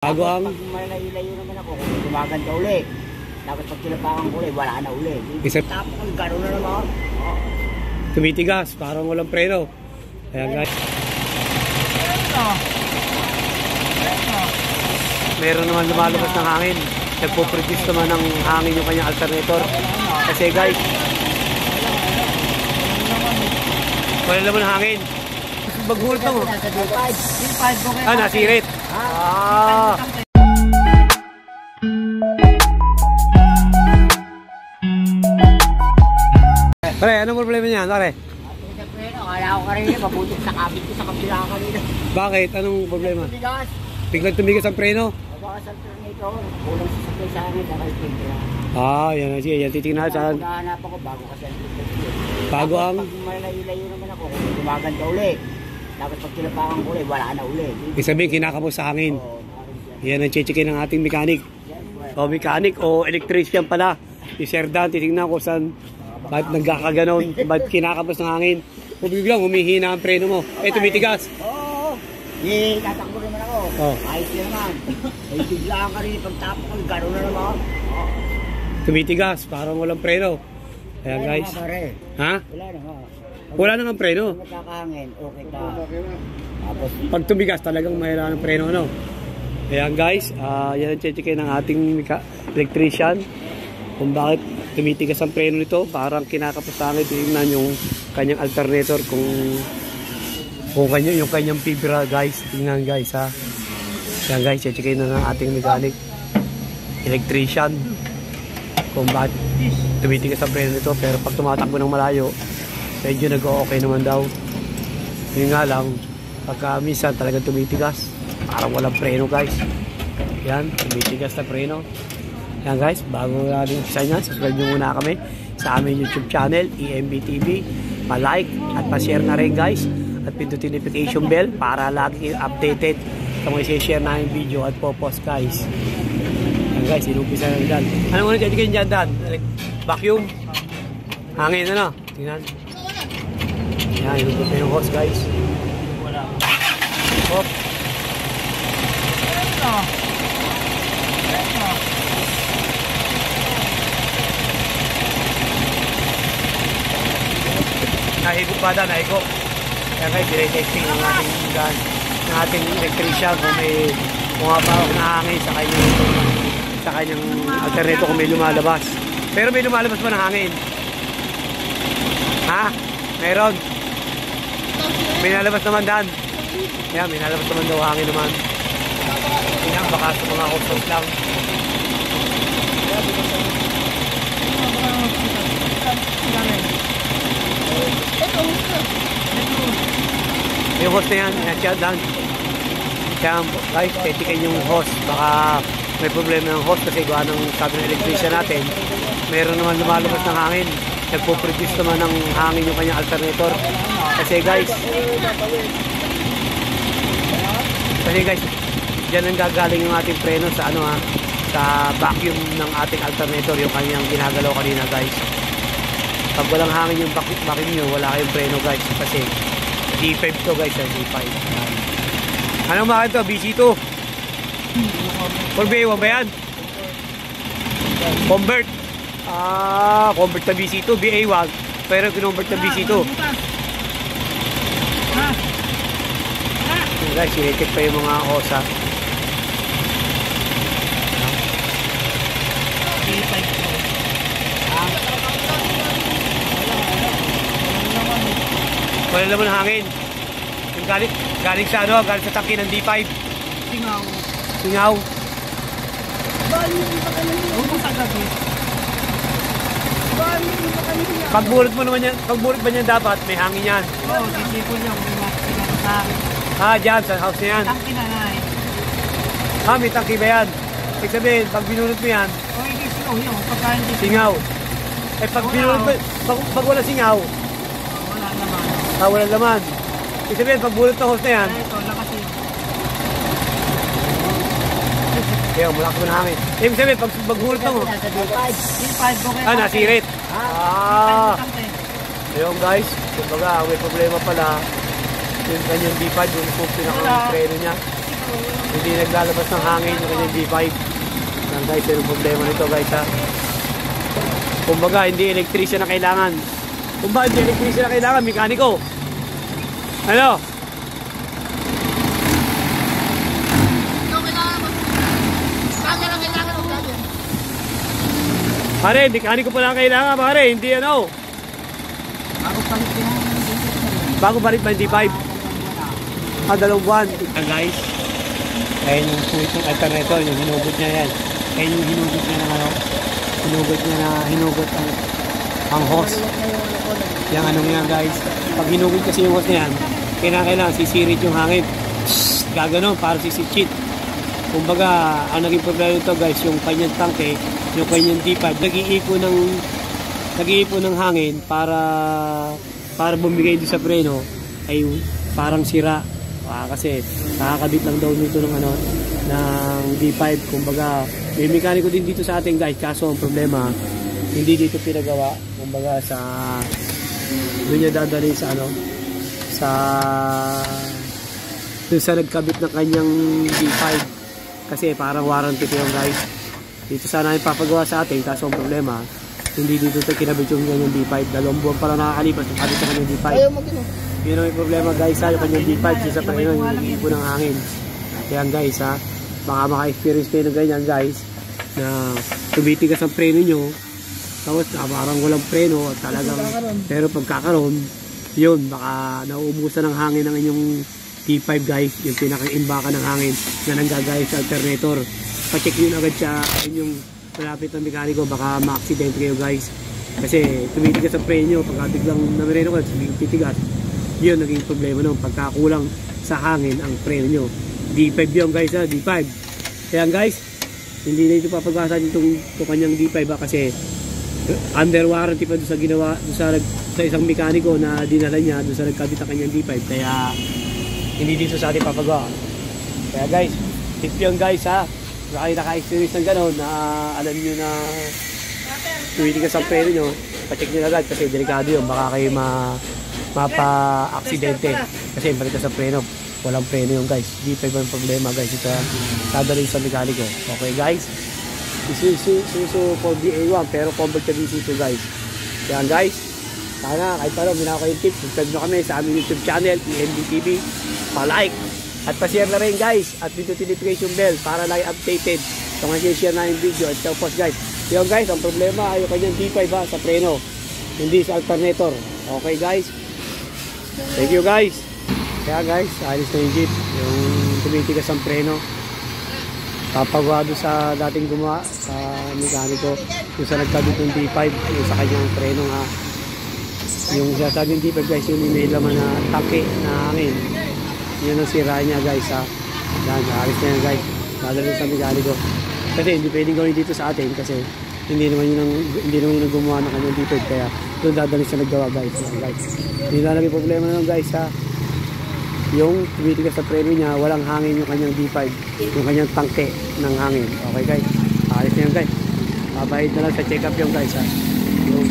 Bago ang... Pag malayo naman ako, kung gumaganda uli. Tapos pag tinapakan ko uli, wala na uli. Tapos kung gano'n na naman. Tumitigas, parang walang preno. Ayan guys. Meron naman lumalabas ng hangin. Nagpo-produce naman ng hangin yung kanyang alternator. Kasi guys, wala naman ng hangin. Baghulot mo. Ah, nasirit. Ah. Pare, anong problema niyan, pare? Akala ko kanina, mabutok sa kabit ko sa kabila kanina. Bakit? Anong problema? Tumigas. Biglang tumigas ang preno? Bakas ang tornado. Kulang sa sakay sa akin, dahil timbra. Ah, yan. Sige, yan. Titingnan saan. Maghahanap ako bago kasi ang timbra. Bago ang... Pag malayo naman ako, kung gumaganda uli. Tapos pag tinapakan ko uli, wala na uli. Ibig sabihin, kinakapos sa hangin. Yan ang chichikin ng ating mechanic. O mechanic o electrician pala. Si Sir Dan, titingnan ko saan bakit nagkakaganon, bakit kinakapos ng hangin. O biglang humihina ang preno mo. Eh, tumitigas. Oo. Tatakbo naman ako. Ayos na naman. Ay, biglaan ka rin. Pagtapos ko, gano'n na naman. Tumitigas, parang walang preno. Ayan guys. Ha? Wala na. Wala nang preno. Kung magkakahangin, okay ka. Tapos, Pag tumigas talagang mayroon ng preno, no? Ayan guys, yan ang chichikin ng ating electrician. Kung bakit tumitigas ang preno nito, parang kinakapos sa hangin. Tingnan yung kanyang alternator kung yung kanyang fibra guys. Tingnan guys ha. Ayan guys, chichikin na ng ating mechanic electrician kung bakit tumitigas ang preno nito. Pero pag tumatakbo ng malayo, medyo nag-o-okay naman daw. Yun nga lang, pagka minsan talagang tumitigas, parang walang preno guys. Yan, tumitigas na preno. Yan guys, bago natin umpisa niyan, subscribe nyo muna kami sa aming YouTube channel, EMB TV. Pa-like at pa-share na rin guys. At pindutin notification bell para lagi updated sa mga share namin video at po-post guys. Yan guys, inumpisa na rin Dan. Ano muna dyan dyan Dan? Vacuum? Hangin ano? Tingnan. Yan, inumpisa yung hose guys. Hop. Nahigop pa Dan, nahigop. Kaya guys, dire-testing ng ating electrician kung may pumapawak na hangin sa kanyang alternator kung may lumalabas. Pero may lumalabas ba ng hangin? Ha? Meron? May nalabas naman Dan. Yan, may nalabas naman daw hangin naman. Tingnan, baka sa mga hoses lang. Yung hose na yan, yan Dan. Kaya guys, tetikin yung hose. Baka may problema ng hose kasi gawa ng sabi ng electrician natin. Meron naman lumalabas ng hangin. Nagpo-produce naman ng hangin yung kanyang alternator. Kasi guys, dyan ang gagaling yung ating preno sa sa vacuum ng ating alternator, yung kanyang ginagalaw kanina guys. Pag walang hangin yung vacuum nyo, wala kayong preno guys. Kasi D5 to guys, D5. Anong makakit to? BC2? 4BA1 ba yan? Convert. Convert na BC2, BA1. Pero kinonvert na BC2. Guys, sinikit pa yung mga osa. Wala naman ng hangin. Yung galing sa galing sa tangke ng D5. Singaw. Pagbulot mo naman yan, pagbulot ba niyan dapat may hangin yan? Oo, sisipon niya kung may Dyan, sa house na yan. tangki na Ah, may tangki ba yan? Ibig sabihin, pag binulot mo yan, hindi singaw yun. Pagka hindi singaw. Eh, pag binulot mo, pag wala singaw, wala naman. wala laman. Ibig sabihin, pag bulot na house na yan, Ito, lakas yun. kaya malakas mo na hangin. Ibig sabihin, pag bulot na mo, D5 ko kaya. nasirit. Ayun guys, kumbaga, may problema pala. Yung kanyang D5, yung pinaka-preno niya. Hindi naglalabas ng hangin yung kanyang D5. Yan guys, yun yung problema nito guys ha. Kumbaga, hindi electrician na kailangan. Kumbaga, hindi electrician na kailangan, mekaniko. Ano? Pare, mekaniko pa lang kailangan pare, hindi ano. Bago palit ba yung D5? Dalawang buwan. Guys, ayun yung switch ng alternator, yung hinugot niya yan. Ayun yung hinugot niya ng ano, hinugot ang hose. Yung anong yan guys, pag hinugot kasi yung hose na yan, kailangan sisirit yung hangin. Gaganon, para sisichit. Kumbaga, ang naging problema nito guys, yung kanyang tangke, yung kanyang D5, nag-iipon ng hangin para bumigay doon sa preno, ay parang sira. Kasi nakakabit lang daw nito ng D5. Kumbaga, may mekaniko din dito sa atin guys, kaso ang problema, hindi dito pinagawa. Kumbaga doon niya dadalhin doon sa nagkabit ng kanyang D5. Kasi parang warranty ko yung guys. Dito sana yung papagawa sa atin, kaso ang problema, hindi dito kinabit yung kanyang D5. 2 buwan pala nakakalipas, nakabit sa kanyang D5. Yun ang may problema guys ha, yung kanyang D5 sa preno, yung nag-iipo ng hangin. Kaya guys ha, baka maka-experience kayo ng ganyan guys, na tumitigas ang preno nyo, tapos parang walang preno at talagang, pero pagkakaroon, yun, baka nauubusan ng hangin ng inyong D5 guys, yung pinaka-imbaka ng hangin na nanggagaya sa alternator. Pa-check yun agad siya yung malapit ng mekaniko, baka ma-accident kayo guys. Kasi tumitigas ang preno, pagka biglang namireno ka, titigas. Yun, naging problema nung pagkakulang sa hangin ang preno nyo. D5 yun guys ha, D5. Kaya guys, hindi na ito papagasan itong kanyang D5 ha, kasi under warranty pa doon sa ginawa, doon sa isang mekaniko na dinala niya, doon sa nagkabit ang kanyang D5. Kaya hindi dito sa ating papagawa. Kaya guys, tip yun guys ha. Kung kayo naka-experience ng gano'n, na alam nyo na tumitigas ang preno nyo, pa-check nyo agad kasi delikado yun. Baka kayo mapa-aksidente kasi balik sa preno, walang preno yung guys. D5 ang problema guys, ito dadalhin sa mekaniko. Okay guys, Isuzu 4DA1 pero convert ka DC2 guys. Kaya guys, sana kahit paano minako yung tips, subscribe nyo kami sa aming YouTube channel ENB TV, pa-like at pa-share na rin guys, at pindutin notification bell para lagi updated sa mga share na yung video. At tapos guys, yun guys, ang problema ay yung kanyang D5 ha, sa preno, hindi sa alternator. Okay guys, thank you guys. Kaya guys, alis na yung jeep, yung tumitigas ang preno, papagawa doon sa dating gumawa sa mekaniko, yung sa nagkabit ng D5, yung sa kanyang preno ha. Yung sasabing D5 guys, yung may laman na tangke na hangin, yun ang sira niya guys ha. Yan, alis na yan guys, dadalhin sa mekaniko. Kasi hindi pwedeng gawin dito sa atin kasi hindi naman yun ang gumawa ng kanyang D5, kaya doon dadalhin sa naggawa guys. Yan, guys, hindi na naging problema na guys ha. Yung tumitigas sa preno niya, walang hangin yung kanyang D5, yung kanyang tangke ng hangin. Okay guys, alis na yan guys, babayad na lang sa check up yung guys ha. Yung